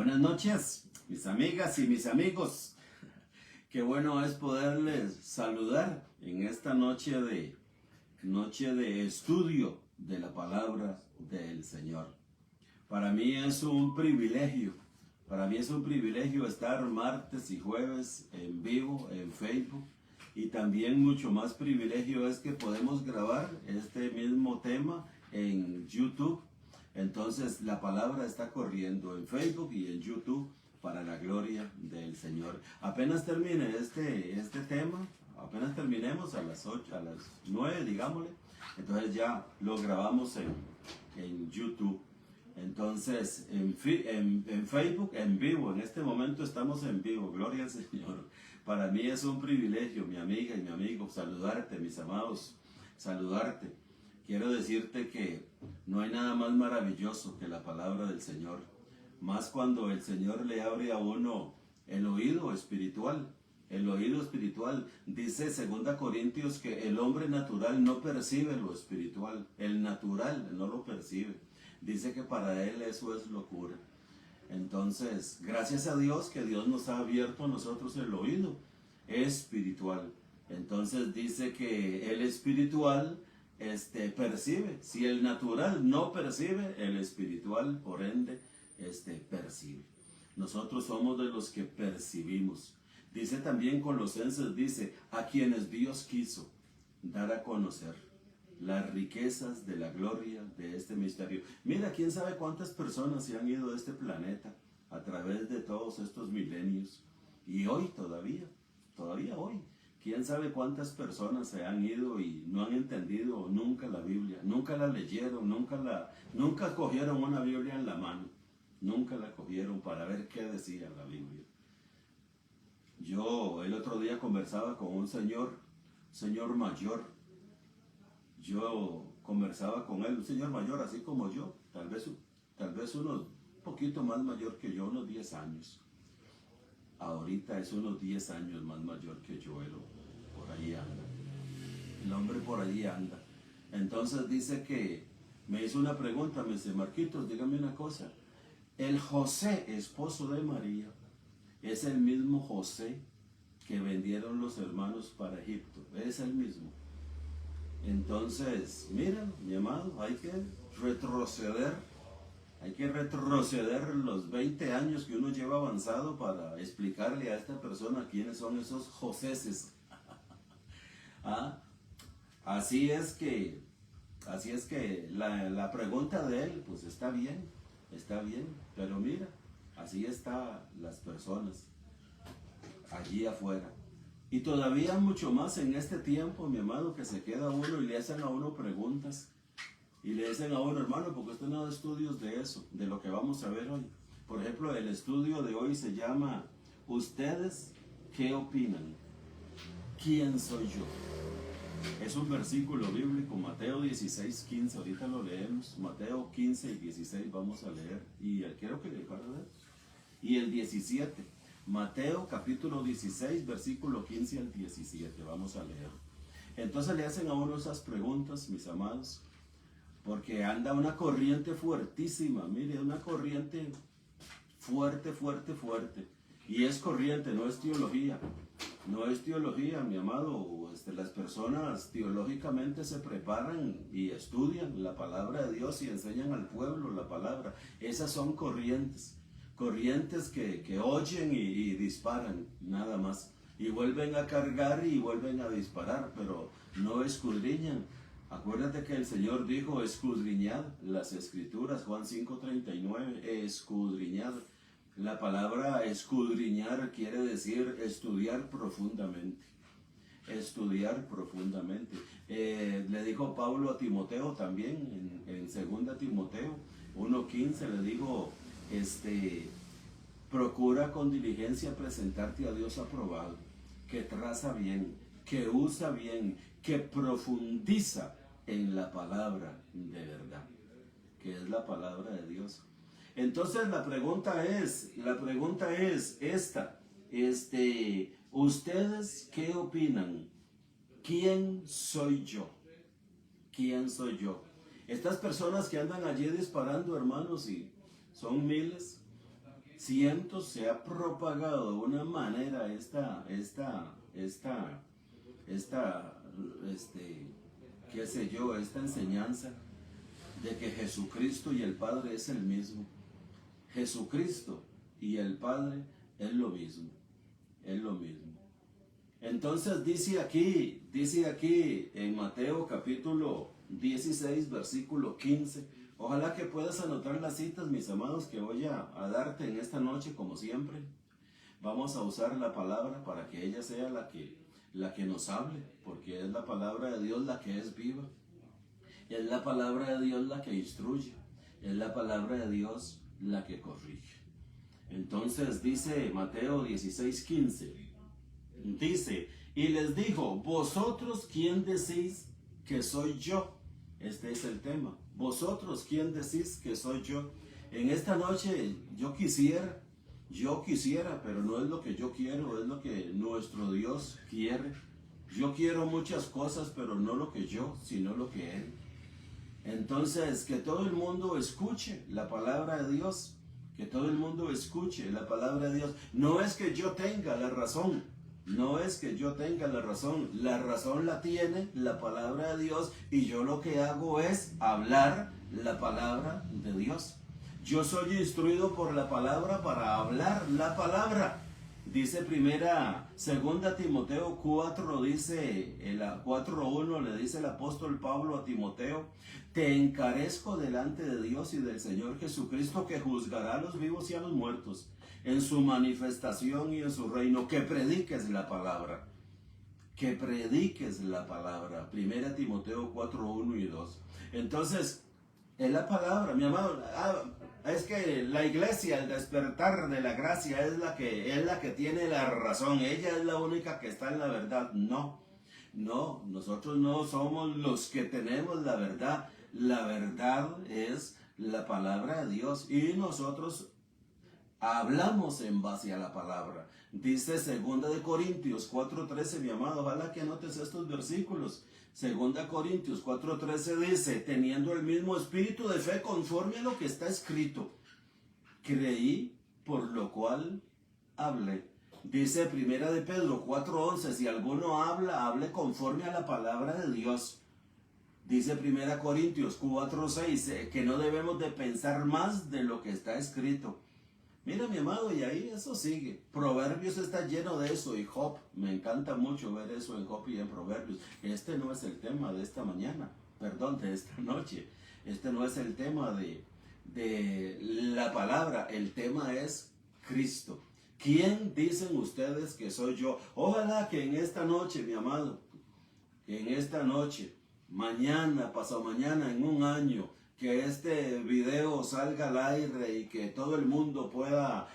Buenas noches, mis amigas y mis amigos. Qué bueno es poderles saludar en esta noche de estudio de la palabra del Señor. Para mí es un privilegio, estar martes y jueves en vivo en Facebook, y también mucho más privilegio es que podemos grabar este mismo tema en YouTube. Entonces la palabra está corriendo en Facebook y en YouTube para la gloria del Señor. Apenas termine este tema, apenas terminemos a las 8, a las 9, digámosle, entonces ya lo grabamos en YouTube. Entonces en Facebook en vivo, en este momento estamos en vivo, gloria al Señor. Para mí es un privilegio, mi amiga y mi amigo, saludarte, mis amados, saludarte. Quiero decirte que no hay nada más maravilloso que la palabra del Señor, más cuando el Señor le abre a uno el oído espiritual. El oído espiritual, dice 2 Corintios que el hombre natural no percibe lo espiritual, el natural no lo percibe. Dice que para él eso es locura. Entonces, gracias a Dios que Dios nos ha abierto a nosotros el oído espiritual. Entonces dice que el espiritual percibe. Si el natural no percibe, el espiritual, por ende, percibe. Nosotros somos de los que percibimos. Dice también Colosenses, dice, a quienes Dios quiso dar a conocer las riquezas de la gloria de este misterio. Mira, quién sabe cuántas personas se han ido de este planeta a través de todos estos milenios. Y hoy todavía hoy, quién sabe cuántas personas se han ido y no han entendido nunca la Biblia, nunca la leyeron, nunca cogieron una Biblia en la mano, nunca la cogieron para ver qué decía la Biblia. Yo el otro día conversaba con un señor mayor. Yo conversaba con él, un señor mayor así como yo, tal vez unos poquito más mayor que yo, unos 10 años. Ahorita es unos 10 años más mayor que yo, él por ahí anda. El hombre por allí anda. Entonces dice que me hizo una pregunta, me dice, Marquitos, dígame una cosa. El José, esposo de María, es el mismo José que vendieron los hermanos para Egipto, es el mismo. Entonces, mira, mi amado, hay que retroceder los 20 años que uno lleva avanzado para explicarle a esta persona quiénes son esos Joséses. ¿Ah? Así es que la pregunta de él, pues está bien, pero mira, así están las personas allí afuera. Y todavía mucho más en este tiempo, mi amado, que se queda uno y le hacen a uno preguntas. Y le dicen a uno, hermano, porque usted no da estudios de eso, de lo que vamos a ver hoy. Por ejemplo, el estudio de hoy se llama, ¿ustedes qué opinan? ¿Quién soy yo? Es un versículo bíblico, Mateo 16, 15, ahorita lo leemos. Mateo 15 y 16 vamos a leer. Y quiero que le ver. Y el 17. Mateo capítulo 16, versículo 15 al 17, vamos a leer. Entonces le hacen a uno esas preguntas, mis amados, porque anda una corriente fuertísima, mire, una corriente fuerte. Y es corriente, no es teología, mi amado. Las personas teológicamente se preparan y estudian la palabra de Dios y enseñan al pueblo la palabra. Esas son corrientes que oyen y disparan, nada más. Y vuelven a cargar y vuelven a disparar, pero no escudriñan. Acuérdate que el Señor dijo, escudriñad las Escrituras, Juan 5:39, escudriñad. La palabra escudriñar quiere decir estudiar profundamente. Le dijo Pablo a Timoteo también, en 2 Timoteo 1:15, le dijo, procura con diligencia presentarte a Dios aprobado, que traza bien, que usa bien, que profundiza en la palabra de verdad, que es la palabra de Dios. Entonces la pregunta es esta, ¿ustedes qué opinan? ¿Quién soy yo? ¿Quién soy yo? Estas personas que andan allí disparando, hermanos, y son miles, cientos se ha propagado de una manera qué sé yo, esta enseñanza de que Jesucristo y el Padre es el mismo. Jesucristo y el Padre es lo mismo, es lo mismo. Entonces dice aquí en Mateo capítulo 16, versículo 15, ojalá que puedas anotar las citas, mis amados, que voy a darte en esta noche, como siempre. Vamos a usar la palabra para que ella sea la que nos hable, porque es la palabra de Dios la que es viva. Es la palabra de Dios la que instruye. Es la palabra de Dios la que corrige. Entonces dice Mateo 16, 15. Dice, y les dijo, ¿vosotros quién decís que soy yo? Este es el tema. ¿Vosotros quién decís que soy yo? En esta noche yo quisiera, pero no es lo que yo quiero, es lo que nuestro Dios quiere. Yo quiero muchas cosas, pero no lo que yo, sino lo que Él. Entonces, que todo el mundo escuche la palabra de Dios. Que todo el mundo escuche la palabra de Dios. No es que yo tenga la razón. No es que yo tenga la razón la tiene la palabra de Dios y yo lo que hago es hablar la palabra de Dios. Yo soy instruido por la palabra para hablar la palabra. Dice segunda Timoteo 4, dice 4:1, le dice el apóstol Pablo a Timoteo, te encarezco delante de Dios y del Señor Jesucristo que juzgará a los vivos y a los muertos en su manifestación y en su reino, que prediques la palabra. Que prediques la palabra. 1 Timoteo 4:1 y 2. Entonces, es la palabra, mi amado. Es que la iglesia, el despertar de la gracia, es la que tiene la razón. Ella es la única que está en la verdad. No, nosotros no somos los que tenemos la verdad. La verdad es la palabra de Dios y nosotros hablamos en base a la palabra. Dice 2 Corintios 4:13, mi amado, ojalá que anotes estos versículos. 2 Corintios 4:13 dice, teniendo el mismo espíritu de fe conforme a lo que está escrito, creí, por lo cual hablé. Dice 1 de Pedro 4:11, si alguno habla, hable conforme a la palabra de Dios. Dice 1 Corintios 4:6, que no debemos de pensar más de lo que está escrito. Mira, mi amado, y ahí eso sigue. Proverbios está lleno de eso, y Job. Me encanta mucho ver eso en Job y en Proverbios. Este no es el tema de esta mañana, perdón, de esta noche. Este no es el tema de la palabra. El tema es Cristo. ¿Quién dicen ustedes que soy yo? Ojalá que en esta noche, mi amado, en esta noche, mañana, pasado mañana, en un año, que este video salga al aire y que todo el mundo pueda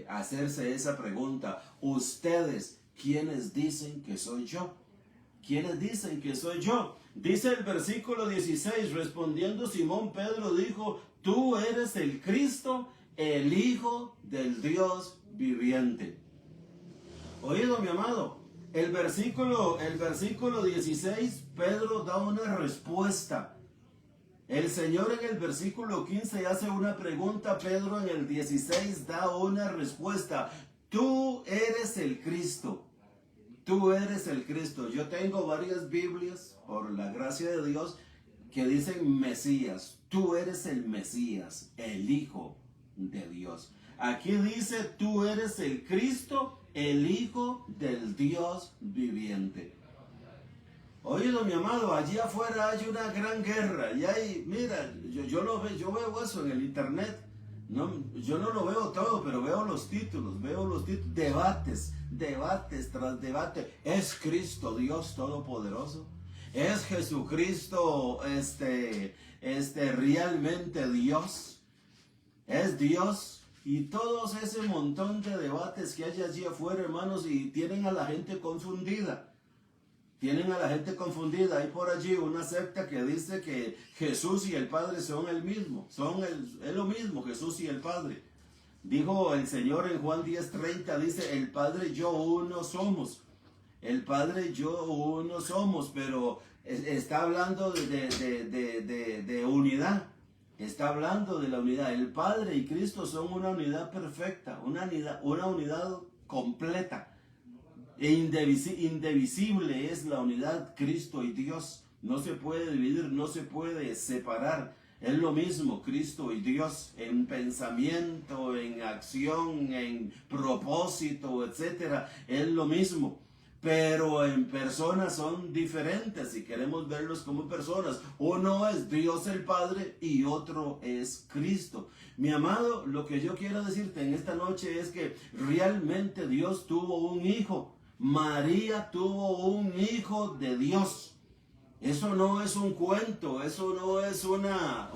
hacerse esa pregunta. ¿Ustedes quiénes dicen que soy yo? ¿Quiénes dicen que soy yo? Dice el versículo 16, respondiendo Simón Pedro dijo, tú eres el Cristo, el Hijo del Dios viviente. Oído, mi amado, el versículo 16, Pedro da una respuesta. El Señor en el versículo 15 hace una pregunta, Pedro en el 16 da una respuesta. Tú eres el Cristo. Tú eres el Cristo. Yo tengo varias Biblias, por la gracia de Dios, que dicen Mesías. Tú eres el Mesías, el Hijo de Dios. Aquí dice, tú eres el Cristo, el Hijo del Dios viviente. Oído, mi amado, allí afuera hay una gran guerra y hay, mira, yo veo eso en el internet. No, yo no lo veo todo, pero veo los títulos, debates tras debate. ¿Es Cristo Dios Todopoderoso? ¿Es Jesucristo realmente Dios? ¿Es Dios? Y todos ese montón de debates que hay allí afuera, hermanos, y tienen a la gente confundida. Hay por allí una secta que dice que Jesús y el Padre son el mismo. Es lo mismo, Jesús y el Padre. Dijo el Señor en Juan 10:30, dice, el Padre y yo uno somos. El Padre y yo uno somos, pero está hablando de unidad. Está hablando de la unidad. El Padre y Cristo son una unidad perfecta, una unidad completa. E indivisible es la unidad Cristo y Dios. No se puede dividir, no se puede separar. Es lo mismo Cristo y Dios en pensamiento, en acción, en propósito, etc. Es lo mismo. Pero en personas son diferentes si queremos verlos como personas. Uno es Dios el Padre y otro es Cristo. Mi amado, lo que yo quiero decirte en esta noche es que realmente Dios tuvo un hijo. María tuvo un hijo de Dios. Eso no es un cuento, eso no es una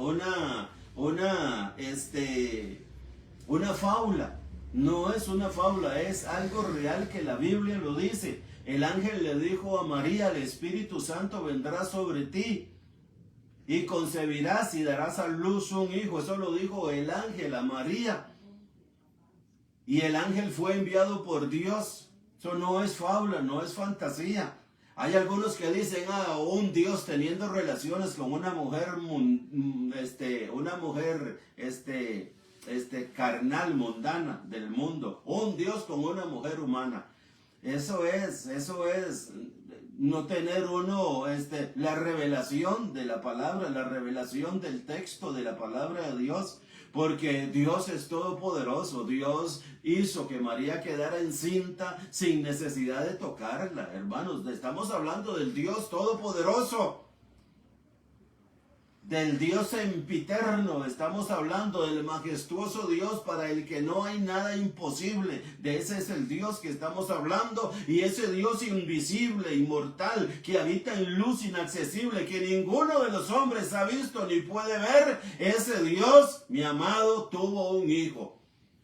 fábula. No es una fábula, es algo real que la Biblia lo dice. El ángel le dijo a María, el Espíritu Santo vendrá sobre ti y concebirás y darás a luz un hijo. Eso lo dijo el ángel a María. Y el ángel fue enviado por Dios. Eso no es fábula, no es fantasía. Hay algunos que dicen, un Dios teniendo relaciones con una mujer, carnal, mundana del mundo. Un Dios con una mujer humana. Eso es no tener uno la revelación de la palabra, la revelación del texto de la palabra de Dios. Porque Dios es todopoderoso. Dios hizo que María quedara encinta sin necesidad de tocarla. Hermanos, estamos hablando del Dios todopoderoso. Del Dios sempiterno. Estamos hablando del majestuoso Dios para el que no hay nada imposible. De ese es el Dios que estamos hablando. Y ese Dios invisible, inmortal, que habita en luz inaccesible, que ninguno de los hombres ha visto ni puede ver. Ese Dios, mi amado, tuvo un hijo.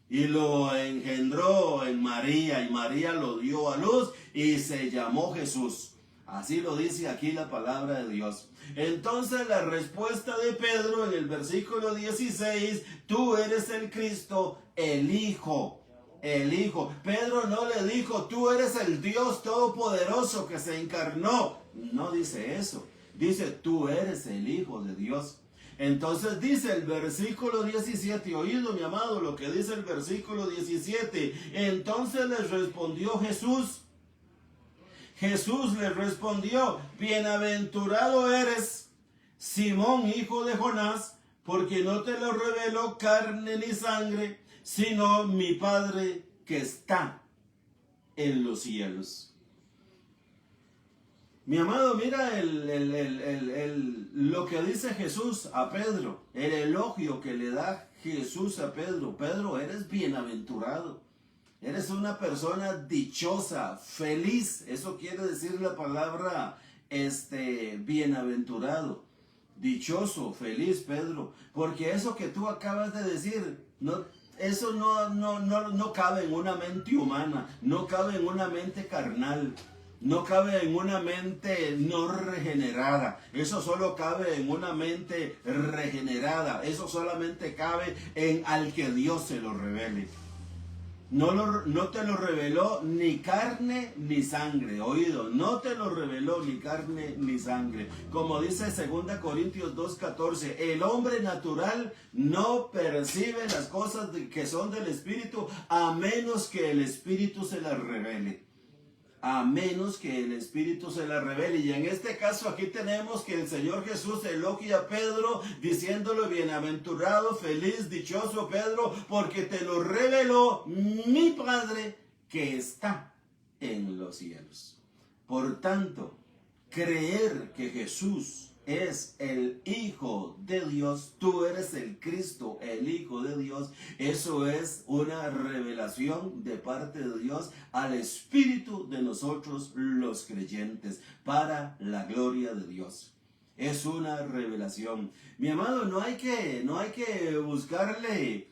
Y lo engendró en María. Y María lo dio a luz y se llamó Jesús. Así lo dice aquí la palabra de Dios. Entonces la respuesta de Pedro en el versículo 16, tú eres el Cristo, el Hijo. El Hijo. Pedro no le dijo, tú eres el Dios todopoderoso que se encarnó. No dice eso. Dice, tú eres el Hijo de Dios. Entonces dice el versículo 17, oído mi amado lo que dice el versículo 17. Entonces les respondió Jesús. Jesús le respondió, bienaventurado eres, Simón, hijo de Jonás, porque no te lo reveló carne ni sangre, sino mi Padre que está en los cielos. Mi amado, mira lo que dice Jesús a Pedro, el elogio que le da Jesús a Pedro. Pedro, eres bienaventurado. Eres una persona dichosa, feliz. Eso quiere decir la palabra bienaventurado. Dichoso, feliz, Pedro. Porque eso que tú acabas de decir, eso no cabe en una mente humana. No cabe en una mente carnal. No cabe en una mente no regenerada. Eso solo cabe en una mente regenerada. Eso solamente cabe en al que Dios se lo revele. No te lo reveló ni carne ni sangre, oído, no te lo reveló ni carne ni sangre. Como dice 2 Corintios 2:14, el hombre natural no percibe las cosas que son del Espíritu a menos que el Espíritu se las revele. A menos que el Espíritu se la revele. Y en este caso aquí tenemos que el Señor Jesús elogia a Pedro diciéndole bienaventurado, feliz, dichoso Pedro, porque te lo reveló mi Padre que está en los cielos. Por tanto, creer que Jesús es el Hijo de Dios, tú eres el Cristo, el Hijo de Dios, eso es una revelación de parte de Dios al Espíritu de nosotros los creyentes, para la gloria de Dios. Es una revelación. Mi amado, no hay que buscarle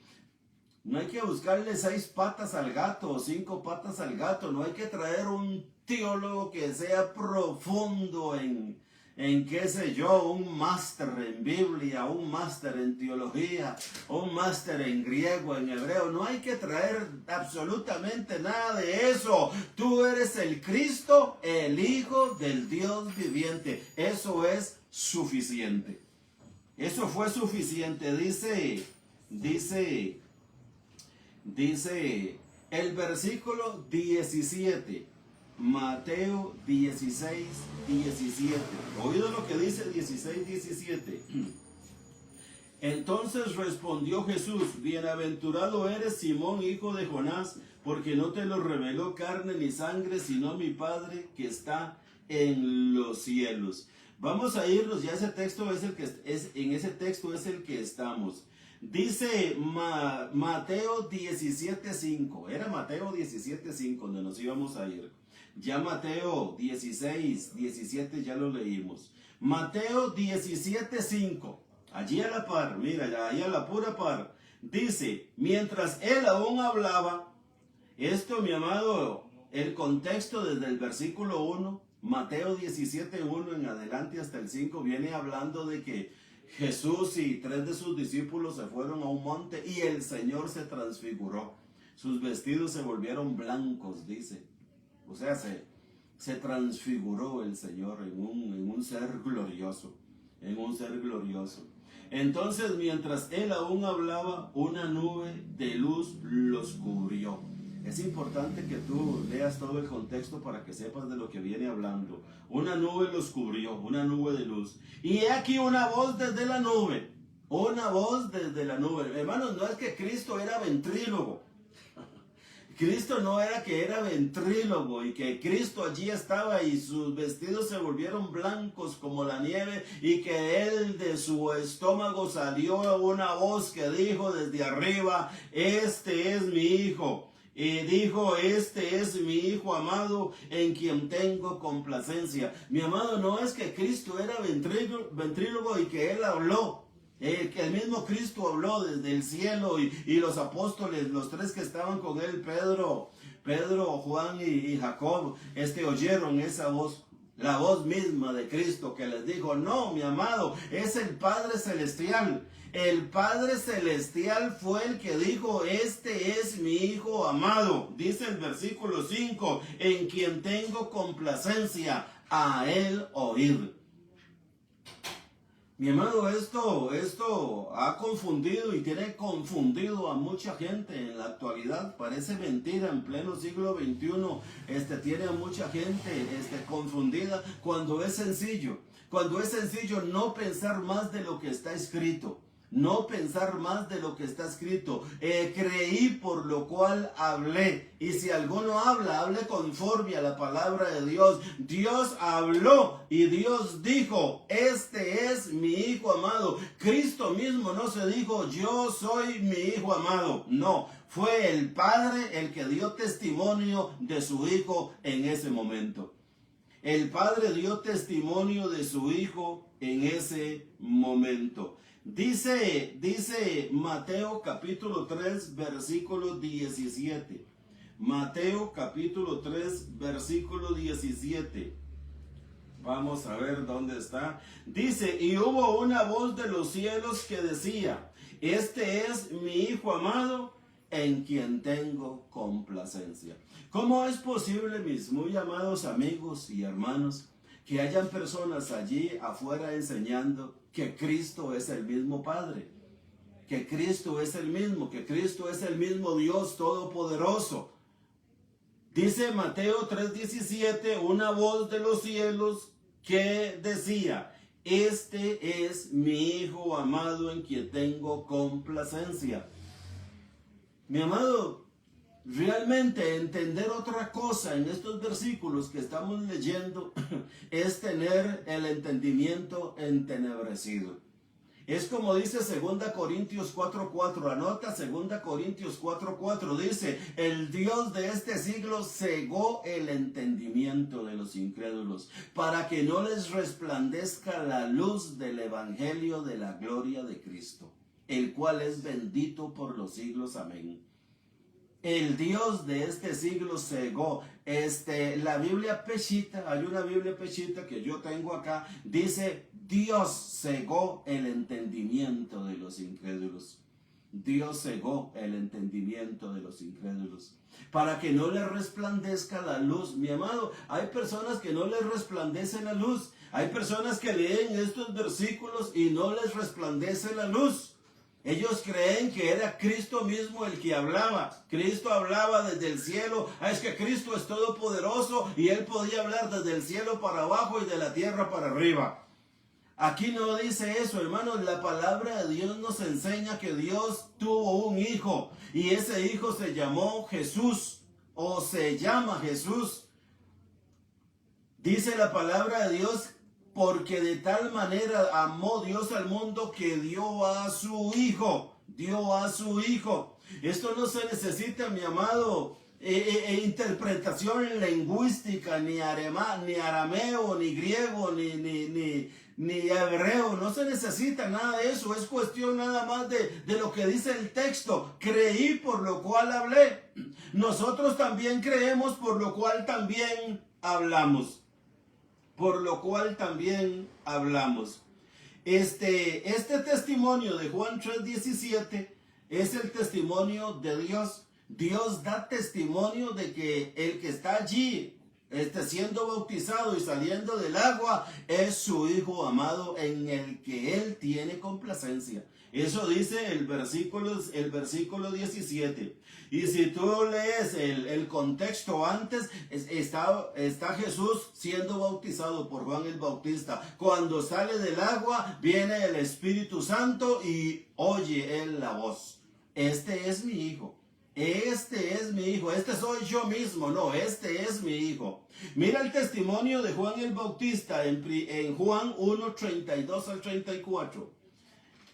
6 patas al gato o 5 patas al gato. No hay que traer un teólogo que sea profundo en qué sé yo, un máster en Biblia, un máster en teología, un máster en griego, en hebreo. No hay que traer absolutamente nada de eso. Tú eres el Cristo, el Hijo del Dios viviente. Eso es suficiente. Eso fue suficiente. Dice el versículo 17. Mateo 16, 17. ¿Oído lo que dice 16, 17? Entonces respondió Jesús: bienaventurado eres, Simón, hijo de Jonás, porque no te lo reveló carne ni sangre, sino mi Padre que está en los cielos. Vamos a irnos, ya ese texto en ese texto es el que estamos. Dice Mateo 17:5. Era Mateo 17:5 donde nos íbamos a ir. Ya Mateo 16, 17 ya lo leímos. Mateo 17:5. Allí a la par, mira, ahí a la pura par. Dice, mientras él aún hablaba, esto, mi amado, el contexto desde el versículo 1, Mateo 17:1 en adelante hasta el 5, viene hablando de que Jesús y 3 de sus discípulos se fueron a un monte y el Señor se transfiguró. Sus vestidos se volvieron blancos, dice. O sea, se transfiguró el Señor en un ser glorioso. En un ser glorioso. Entonces, mientras él aún hablaba, una nube de luz los cubrió. Es importante que tú leas todo el contexto para que sepas de lo que viene hablando. Una nube los cubrió, una nube de luz. Y he aquí una voz desde la nube. Una voz desde la nube. Hermanos, no es que Cristo era ventrílogo. Cristo no era que era ventrílogo y que Cristo allí estaba y sus vestidos se volvieron blancos como la nieve y que él de su estómago salió una voz que dijo desde arriba: este es mi hijo. Y dijo: este es mi hijo amado en quien tengo complacencia. Mi amado, no es que Cristo era ventrílogo y que él habló. Que el mismo Cristo habló desde el cielo y los apóstoles, los tres que estaban con él, Pedro, Juan y Jacob, oyeron esa voz. La voz misma de Cristo que les dijo: no, mi amado, es el Padre Celestial. El Padre Celestial fue el que dijo: este es mi Hijo amado. Dice el versículo 5, en quien tengo complacencia, a él oír. Mi amado, esto ha confundido y tiene confundido a mucha gente en la actualidad. Parece mentira, en pleno siglo XXI, tiene a mucha gente confundida cuando es sencillo. Cuando es sencillo no pensar más de lo que está escrito. No pensar más de lo que está escrito. Creí, por lo cual hablé. Y si alguno habla, hable conforme a la palabra de Dios. Dios habló y Dios dijo: este es mi Hijo amado. Cristo mismo no se dijo: yo soy mi Hijo amado. No, fue el Padre el que dio testimonio de su Hijo en ese momento. El Padre dio testimonio de su Hijo en ese momento. Dice Mateo capítulo 3, versículo 17. Mateo capítulo 3, versículo 17. Vamos a ver dónde está. Dice: y hubo una voz de los cielos que decía: este es mi Hijo amado, en quien tengo complacencia. ¿Cómo es posible, mis muy amados amigos y hermanos, que hayan personas allí afuera enseñando que Cristo es el mismo Padre? Que Cristo es el mismo Dios Todopoderoso. Dice Mateo 3:17, una voz de los cielos que decía: este es mi Hijo amado en quien tengo complacencia. Mi amado, realmente entender otra cosa en estos versículos que estamos leyendo es tener el entendimiento entenebrecido. Es como dice 2 Corintios 4:4, anota 2 Corintios 4:4, dice: el Dios de este siglo cegó el entendimiento de los incrédulos, para que no les resplandezca la luz del evangelio de la gloria de Cristo, el cual es bendito por los siglos. Amén. El Dios de este siglo cegó. La Biblia Peshitta, hay una Biblia Peshitta que yo tengo acá, dice: Dios cegó el entendimiento de los incrédulos. Dios cegó el entendimiento de los incrédulos, para que no les resplandezca la luz. Mi amado, hay personas que no les resplandece la luz. Hay personas que leen estos versículos y no les resplandece la luz. Ellos creen que era Cristo mismo el que hablaba. Cristo hablaba desde el cielo. Es que Cristo es todopoderoso y Él podía hablar desde el cielo para abajo y de la tierra para arriba. Aquí no dice eso, hermanos. La palabra de Dios nos enseña que Dios tuvo un hijo y ese hijo se llamó Jesús o se llama Jesús. Dice la palabra de Dios, porque de tal manera amó Dios al mundo que dio a su hijo. Dio a su hijo. Esto no se necesita, mi amado, interpretación lingüística, ni arameo, ni griego, ni hebreo. No se necesita nada de eso. Es cuestión nada más de lo que dice el texto. Creí, por lo cual hablé. Nosotros también creemos, por lo cual también hablamos. Por lo cual también hablamos. Este testimonio de Juan 3:17 es el testimonio de Dios. Dios da testimonio de que el que está allí siendo bautizado y saliendo del agua es su Hijo amado en el que Él tiene complacencia. Eso dice el versículo 17. Y si tú lees el contexto antes, está Jesús siendo bautizado por Juan el Bautista. Cuando sale del agua, viene el Espíritu Santo y oye él la voz. Este es mi Hijo. Este es mi Hijo. Este soy yo mismo. No, este es mi Hijo. Mira el testimonio de Juan el Bautista en Juan 1:32 al 34.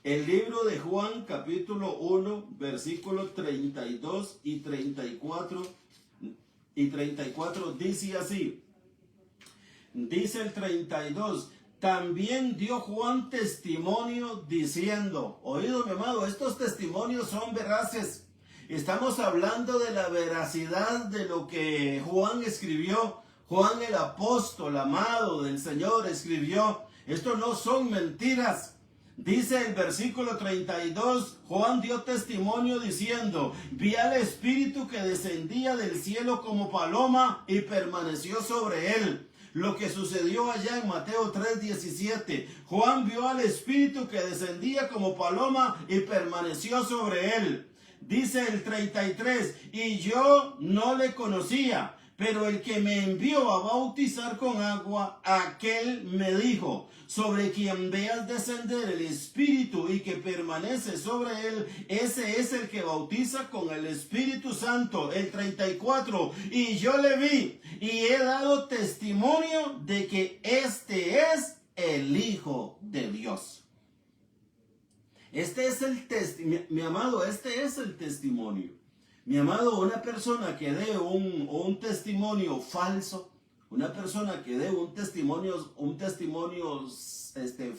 El libro de Juan, capítulo 1, versículos 32 y 34, dice así. Dice el 32, también dio Juan testimonio diciendo, oído mi amado, estos testimonios son veraces. Estamos hablando de la veracidad de lo que Juan escribió. Juan el apóstol amado del Señor escribió. Esto no son mentiras. Dice el versículo 32, Juan dio testimonio diciendo, vi al Espíritu que descendía del cielo como paloma y permaneció sobre él. Lo que sucedió allá en Mateo 3:17. Juan vio al Espíritu que descendía como paloma y permaneció sobre él. Dice el 33, y yo no le conocía, pero el que me envió a bautizar con agua, aquel me dijo, sobre quien veas descender el Espíritu y que permanece sobre él, ese es el que bautiza con el Espíritu Santo. El 34, y yo le vi y he dado testimonio de que este es el Hijo de Dios. Este es el testimonio, mi amado, este es el testimonio. Mi amado, una persona que dé un testimonio falso, una persona que dé un testimonio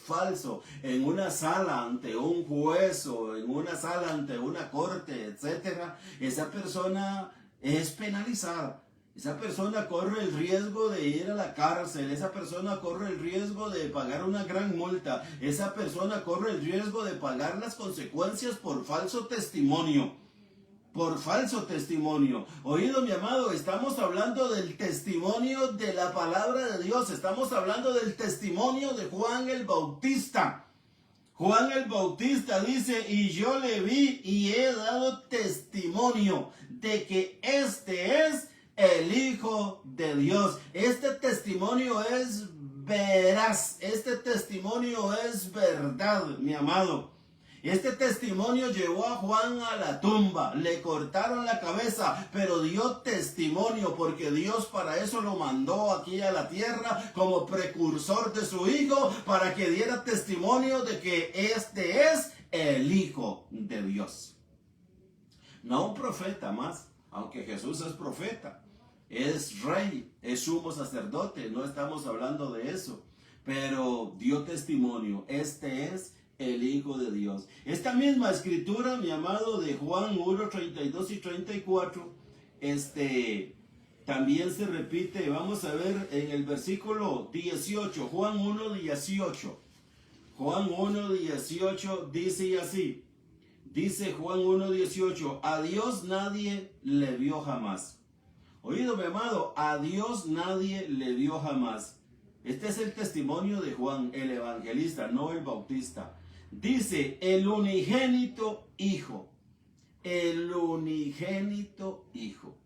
falso en una sala ante un juez o en una sala ante una corte, etcétera, esa persona es penalizada. Esa persona corre el riesgo de ir a la cárcel, esa persona corre el riesgo de pagar una gran multa, esa persona corre el riesgo de pagar las consecuencias por falso testimonio. Por falso testimonio. Oído mi amado, estamos hablando del testimonio de la palabra de Dios, estamos hablando del testimonio de Juan el Bautista. Juan el Bautista dice, y yo le vi y he dado testimonio de que este es el Hijo de Dios. Este testimonio es veraz, este testimonio es verdad, mi amado. Este testimonio llevó a Juan a la tumba, le cortaron la cabeza, pero dio testimonio porque Dios para eso lo mandó aquí a la tierra como precursor de su Hijo, para que diera testimonio de que este es el Hijo de Dios. No un profeta más, aunque Jesús es profeta, es rey, es sumo sacerdote, no estamos hablando de eso, pero dio testimonio, este es el Hijo de Dios. Esta misma escritura, mi amado, de Juan 1, 32 y 34, también se repite. Vamos a ver en el versículo 18, Juan 1, 18. Juan 1, 18 dice así. Dice Juan 1, 18, a Dios nadie le vio jamás. Oído, mi amado, a Dios nadie le vio jamás. Este es el testimonio de Juan, el evangelista, no el bautista. Dice, el unigénito Hijo. El unigénito Hijo.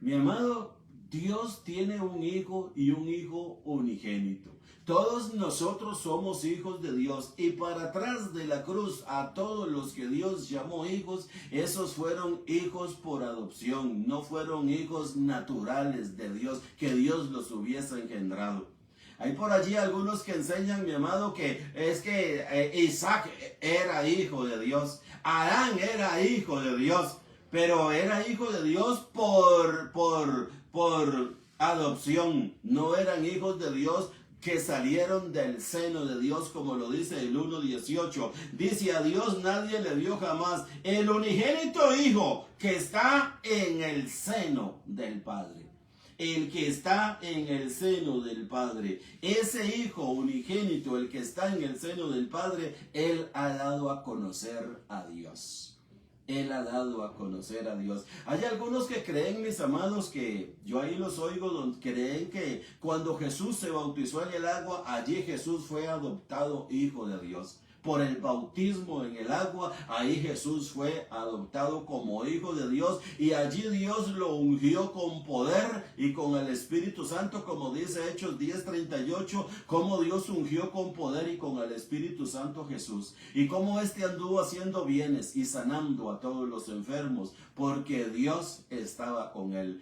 Mi amado, Dios tiene un hijo y un hijo unigénito. Todos nosotros somos hijos de Dios, y para atrás de la cruz a todos los que Dios llamó hijos, esos fueron hijos por adopción, no fueron hijos naturales de Dios, que Dios los hubiese engendrado. Hay por allí algunos que enseñan, mi amado, que es que Isaac era hijo de Dios, Adán era hijo de Dios, pero era hijo de Dios por adopción, no eran hijos de Dios que salieron del seno de Dios, como lo dice el 1:18. Dice, a Dios nadie le dio jamás, el unigénito Hijo que está en el seno del Padre. El que está en el seno del Padre, ese Hijo unigénito, el que está en el seno del Padre, Él ha dado a conocer a Dios. Él ha dado a conocer a Dios. Hay algunos que creen, mis amados, que yo ahí los oigo, donde creen que cuando Jesús se bautizó en el agua, allí Jesús fue adoptado hijo de Dios. Por el bautismo en el agua, ahí Jesús fue adoptado como hijo de Dios, y allí Dios lo ungió con poder y con el Espíritu Santo, como dice Hechos 10:38, como Dios ungió con poder y con el Espíritu Santo Jesús, y como éste anduvo haciendo bienes y sanando a todos los enfermos, porque Dios estaba con él.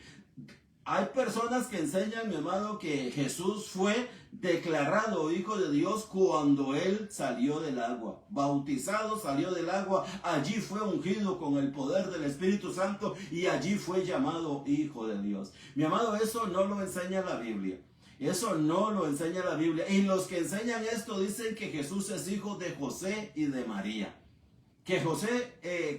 Hay personas que enseñan, mi amado, que Jesús fue declarado hijo de Dios cuando él salió del agua, bautizado, salió del agua, allí fue ungido con el poder del Espíritu Santo y allí fue llamado hijo de Dios. Mi amado, eso no lo enseña la Biblia. Eso no lo enseña la Biblia. Y los que enseñan esto dicen que Jesús es hijo de José y de María. Que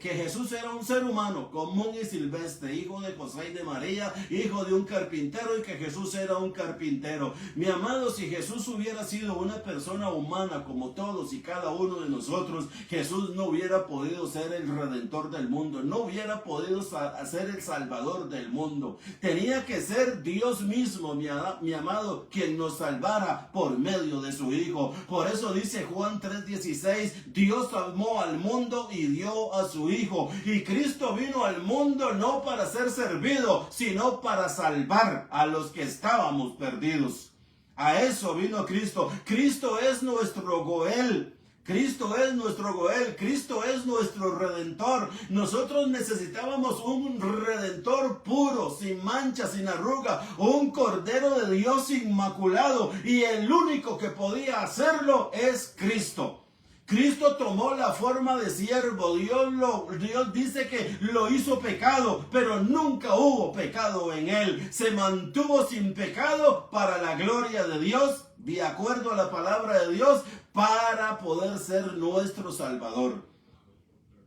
Jesús era un ser humano común y silvestre, hijo de José y de María, hijo de un carpintero, y que Jesús era un carpintero. Mi amado, si Jesús hubiera sido una persona humana como todos y cada uno de nosotros, Jesús no hubiera podido ser el redentor del mundo, no hubiera podido ser el salvador del mundo. Tenía que ser Dios mismo, mi amado, quien nos salvara por medio de su Hijo. Por eso dice Juan 3:16, Dios amó al mundo y dio a su Hijo. Y Cristo vino al mundo no para ser servido, sino para salvar a los que estábamos perdidos. A eso vino Cristo. Cristo es nuestro Goel. Cristo es nuestro Goel, Cristo es nuestro Redentor. Nosotros necesitábamos un Redentor puro, sin mancha, sin arruga, un Cordero de Dios inmaculado, y el único que podía hacerlo es Cristo. Cristo tomó la forma de siervo. Dios dice que lo hizo pecado, pero nunca hubo pecado en él. Se mantuvo sin pecado para la gloria de Dios, de acuerdo a la palabra de Dios, para poder ser nuestro Salvador.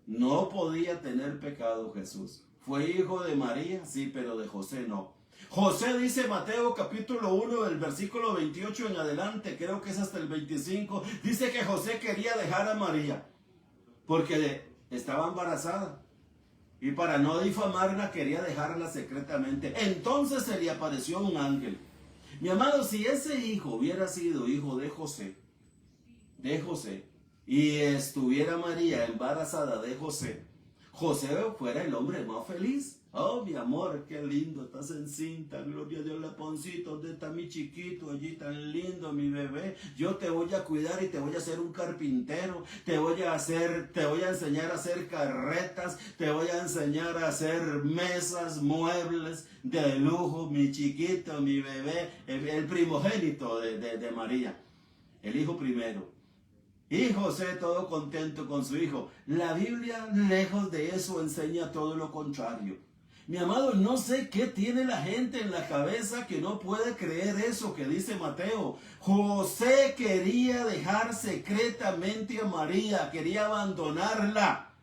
No podía tener pecado Jesús. Fue hijo de María, sí, pero de José no. José, dice Mateo capítulo 1 del versículo 28 en adelante, creo que es hasta el 25, dice que José quería dejar a María porque estaba embarazada, y para no difamarla quería dejarla secretamente. Entonces se le apareció un ángel. Mi amado, si ese hijo hubiera sido hijo de José, y estuviera María embarazada de José, José fuera el hombre más feliz. Oh, mi amor, qué lindo, estás encinta, gloria a Dios, Laponcito, ¿dónde está mi chiquito? Allí tan lindo, mi bebé. Yo te voy a cuidar y te voy a hacer un carpintero, te voy a enseñar a hacer carretas, te voy a enseñar a hacer mesas, muebles de lujo, mi chiquito, mi bebé, el primogénito de María, el hijo primero. Y José todo contento con su hijo. La Biblia, lejos de eso, enseña todo lo contrario. Mi amado, no sé qué tiene la gente en la cabeza que no puede creer eso que dice Mateo. José quería dejar secretamente a María, quería abandonarla.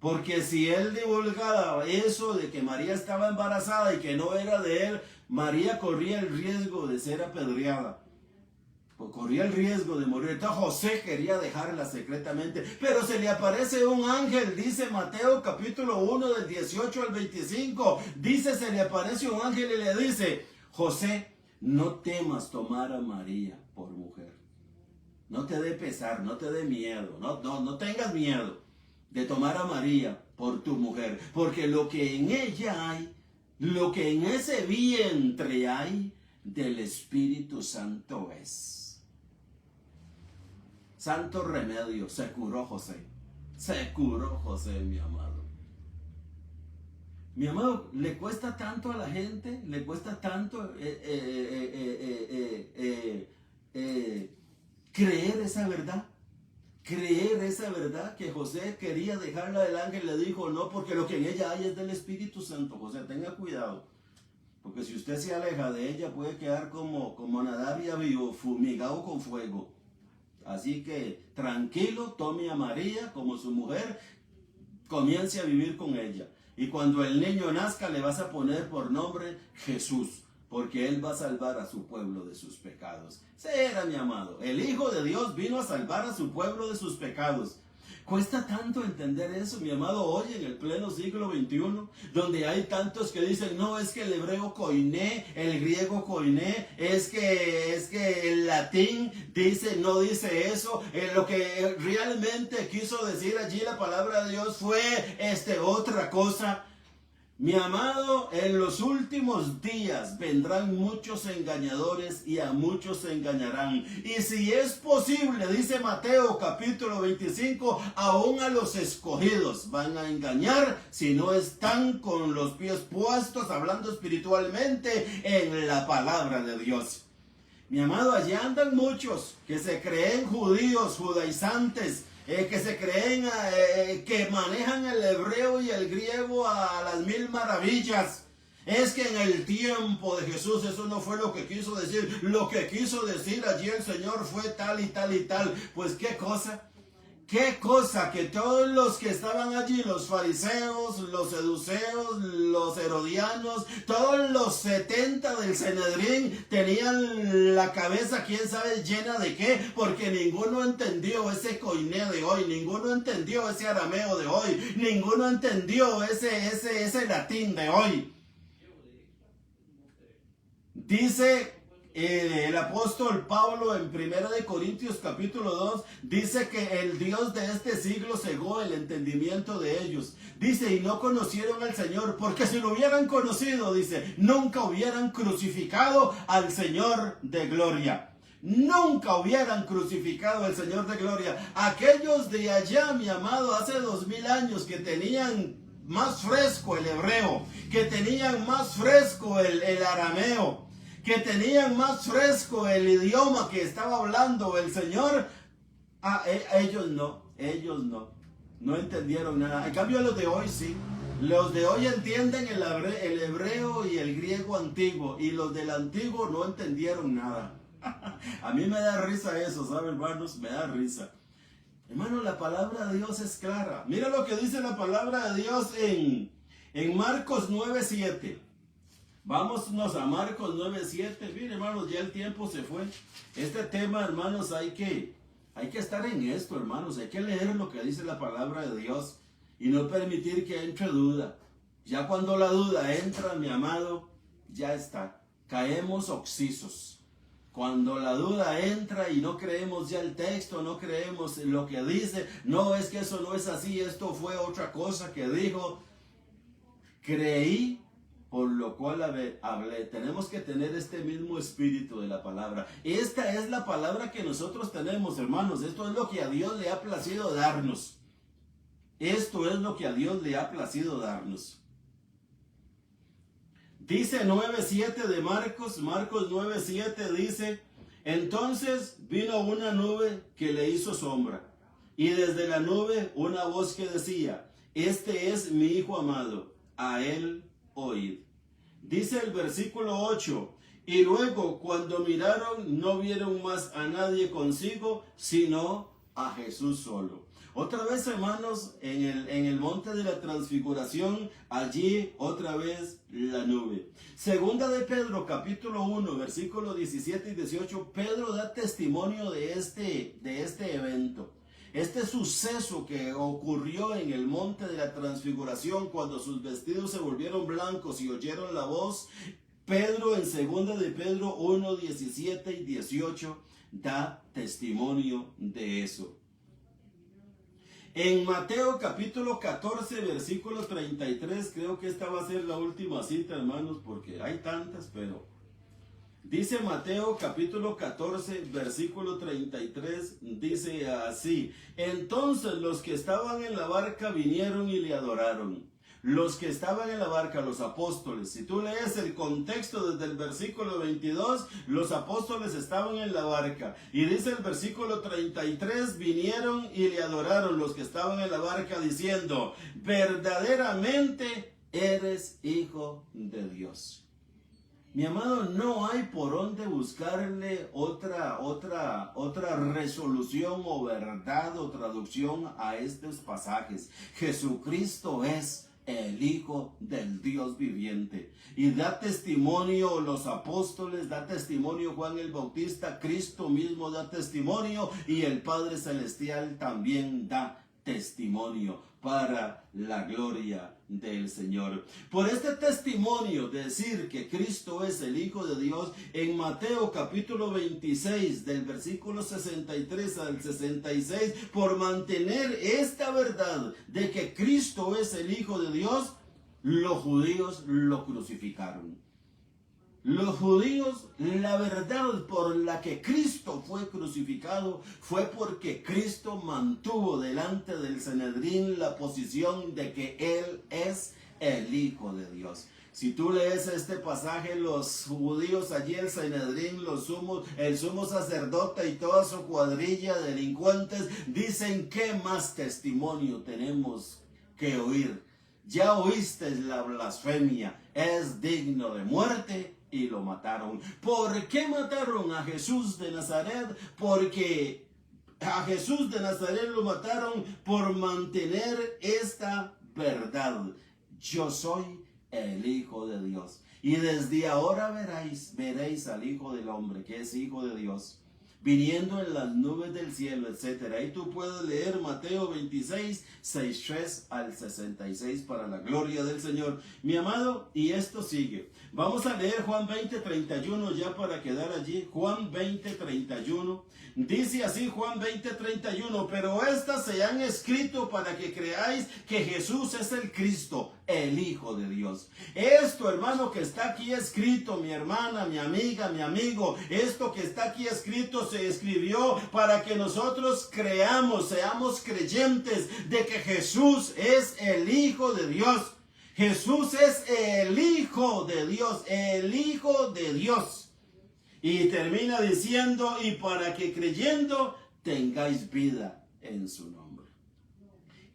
Porque si él divulgaba eso de que María estaba embarazada y que no era de él, María corría el riesgo de ser apedreada. Corría el riesgo de morir. Entonces José quería dejarla secretamente, pero se le aparece un ángel, dice Mateo capítulo 1 del 18 al 25, dice, se le aparece un ángel y le dice, José, No temas tomar a María por mujer. No te dé pesar, no te dé miedo, no tengas miedo de tomar a María por tu mujer, porque lo que en ella hay, lo que en ese vientre hay, del Espíritu Santo es. Santo remedio, se curó José. Se curó José, mi amado. Mi amado, le cuesta tanto a la gente, le cuesta tanto creer esa verdad. Creer esa verdad que José quería dejarla del ángel, le dijo no, porque lo que en ella hay es del Espíritu Santo. José, tenga cuidado, porque si usted se aleja de ella puede quedar como Nadab y Abiú, fumigado con fuego. Así que tranquilo, tome a María como su mujer, comience a vivir con ella. Y cuando el niño nazca le vas a poner por nombre Jesús, porque Él va a salvar a su pueblo de sus pecados. Ese era, mi amado. El Hijo de Dios vino a salvar a su pueblo de sus pecados. Cuesta tanto entender eso, mi amado, hoy en el pleno siglo XXI, donde hay tantos que dicen, no, es que el hebreo koiné, el griego koiné, es que el latín dice, no dice eso. Lo que realmente quiso decir allí la palabra de Dios fue otra cosa. Mi amado, en los últimos días vendrán muchos engañadores y a muchos se engañarán. Y si es posible, dice Mateo capítulo 25, aún a los escogidos van a engañar si no están con los pies puestos, hablando espiritualmente, en la palabra de Dios. Mi amado, allí andan muchos que se creen judíos, judaizantes, que se creen, que manejan el hebreo y el griego a las mil maravillas. Es que en el tiempo de Jesús eso no fue lo que quiso decir. Lo que quiso decir allí el Señor fue tal y tal y tal. Pues qué cosa. Qué cosa que todos los que estaban allí, los fariseos, los seduceos, los herodianos, todos los 70 del Sanedrín tenían la cabeza, quién sabe, llena de qué, porque ninguno entendió ese koiné de hoy, ninguno entendió ese arameo de hoy, ninguno entendió ese latín de hoy. Dice el apóstol Pablo en 1 Corintios capítulo 2, dice que el Dios de este siglo cegó el entendimiento de ellos. Dice, y no conocieron al Señor, porque si lo hubieran conocido, dice, nunca hubieran crucificado al Señor de gloria. Nunca hubieran crucificado al Señor de gloria. Aquellos de allá, mi amado, hace 2000 años que tenían más fresco el hebreo, que tenían más fresco el arameo, que tenían más fresco el idioma que estaba hablando el Señor, ellos no entendieron nada. En cambio los de hoy sí, los de hoy entienden el hebreo y el griego antiguo, y los del antiguo no entendieron nada. A mí me da risa eso, ¿saben, hermanos? Me da risa. Hermano, la palabra de Dios es clara. Mira lo que dice la palabra de Dios en Marcos 9:7. Vámonos a Marcos 9:7. Miren, hermanos, ya el tiempo se fue. Este tema, hermanos, hay que estar en esto, hermanos. Hay que leer lo que dice la palabra de Dios y no permitir que entre duda. Ya cuando la duda entra, mi amado, ya está. Caemos oxisos. Cuando la duda entra y no creemos ya el texto, no creemos lo que dice, no, es que eso no es así, esto fue otra cosa que dijo. Creí, por lo cual hablé. Tenemos que tener este mismo espíritu de la palabra. Esta es la palabra que nosotros tenemos, hermanos. Esto es lo que a Dios le ha placido darnos. Esto es lo que a Dios le ha placido darnos. Dice 9:7 de Marcos 9:7 dice, entonces vino una nube que le hizo sombra, y desde la nube una voz que decía, este es mi Hijo amado, a él oíd. Dice el versículo 8, y luego cuando miraron no vieron más a nadie consigo, sino a Jesús solo. Otra vez, hermanos, en el monte de la transfiguración, allí otra vez la nube. Segunda de Pedro, capítulo 1, versículos 17 y 18, Pedro da testimonio de este evento. Este suceso que ocurrió en el monte de la transfiguración cuando sus vestidos se volvieron blancos y oyeron la voz Pedro en 2 de Pedro 1, 17 y 18 da testimonio de eso. En Mateo capítulo 14, versículo 33, creo que esta va a ser la última cita, hermanos, porque hay tantas, pero dice Mateo capítulo 14, versículo 33, dice así: entonces los que estaban en la barca vinieron y le adoraron. Los que estaban en la barca, los apóstoles. Si tú lees el contexto desde el versículo 22, los apóstoles estaban en la barca. Y dice el versículo 33, vinieron y le adoraron los que estaban en la barca diciendo: verdaderamente eres hijo de Dios. Mi amado, no hay por dónde buscarle otra resolución o verdad o traducción a estos pasajes. Jesucristo es el Hijo del Dios viviente. Y da testimonio los apóstoles, da testimonio Juan el Bautista, Cristo mismo da testimonio y el Padre Celestial también da testimonio para la gloria del Señor. Por este testimonio de decir que Cristo es el Hijo de Dios, en Mateo capítulo 26 del versículo 63 al 66, por mantener esta verdad de que Cristo es el Hijo de Dios, los judíos lo crucificaron. Los judíos, la verdad por la que Cristo fue crucificado fue porque Cristo mantuvo delante del Sanedrín la posición de que Él es el Hijo de Dios. Si tú lees este pasaje, los judíos allí, el Sanedrín, el sumo sacerdote y toda su cuadrilla de delincuentes dicen: ¿qué más testimonio tenemos que oír? Ya oíste la blasfemia, es digno de muerte. Y lo mataron. ¿Por qué mataron a Jesús de Nazaret? Porque a Jesús de Nazaret lo mataron por mantener esta verdad: yo soy el Hijo de Dios. Y desde ahora veréis al Hijo del Hombre, que es Hijo de Dios, viniendo en las nubes del cielo, etc. Ahí tú puedes leer Mateo 26, 63 al 66 para la gloria del Señor. Mi amado, y esto sigue. Vamos a leer Juan 20, 31 ya para quedar allí. Juan 20, 31. Dice así Juan 20, 31. Pero estas se han escrito para que creáis que Jesús es el Cristo, el Hijo de Dios. Esto, hermano, que está aquí escrito, mi hermana, mi amiga, mi amigo, esto que está aquí escrito se escribió para que nosotros creamos, seamos creyentes de que Jesús es el Hijo de Dios. Jesús es el Hijo de Dios, el Hijo de Dios. Y termina diciendo: y para que creyendo tengáis vida en su nombre.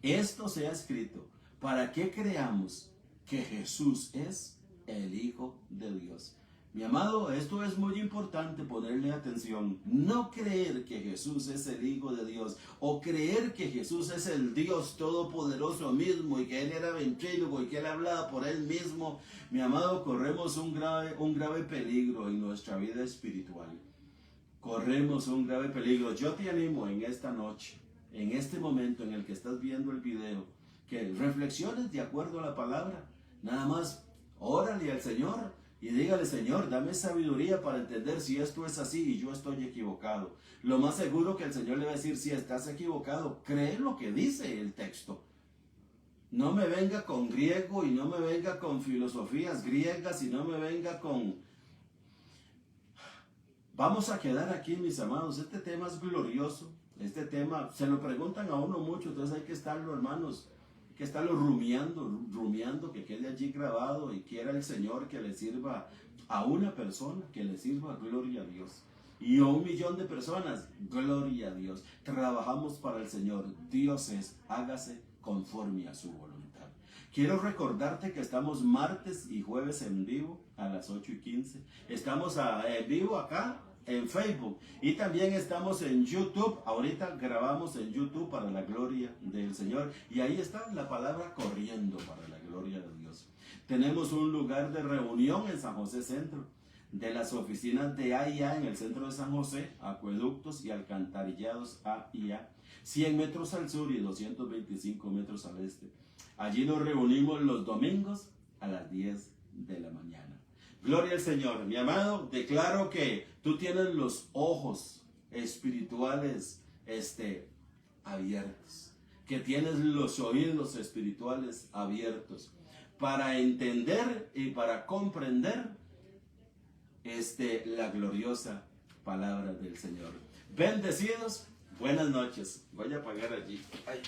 Esto se ha escrito para que creamos que Jesús es el Hijo de Dios. Mi amado, esto es muy importante ponerle atención. No creer que Jesús es el Hijo de Dios o creer que Jesús es el Dios Todopoderoso mismo y que Él era ventríloco y que Él hablaba por Él mismo. Mi amado, corremos un grave peligro en nuestra vida espiritual. Corremos un grave peligro. Yo te animo en esta noche, en este momento en el que estás viendo el video, que reflexiones de acuerdo a la palabra. Nada más, órale al Señor y dígale: Señor, dame sabiduría para entender si esto es así y yo estoy equivocado. Lo más seguro que el Señor le va a decir: si estás equivocado, cree lo que dice el texto. No me venga con griego y no me venga con filosofías griegas y no me venga con... Vamos a quedar aquí, mis amados. Este tema es glorioso. Este tema se lo preguntan a uno mucho, entonces hay que estarlo, hermanos, hay que estarlo rumiando, que quede allí grabado y quiera el Señor que le sirva a una persona, que le sirva, gloria a Dios. Y a 1 millón de personas, gloria a Dios. Trabajamos para el Señor. Dios es, hágase conforme a su voluntad. Quiero recordarte que estamos martes y jueves en vivo a las 8:15. Estamos en vivo acá en Facebook y también estamos en YouTube. Ahorita grabamos en YouTube para la gloria del Señor y ahí está la palabra corriendo para la gloria de Dios. Tenemos un lugar de reunión en San José Centro, de las oficinas de AIA en el centro de San José, acueductos y alcantarillados AIA, 100 metros al sur y 225 metros al este. Allí nos reunimos los domingos a las 10 de la mañana. Gloria al Señor. Mi amado, declaro que tú tienes los ojos espirituales abiertos, que tienes los oídos espirituales abiertos para entender y para comprender la gloriosa palabra del Señor. Bendecidos, buenas noches. Voy a apagar allí. Ay.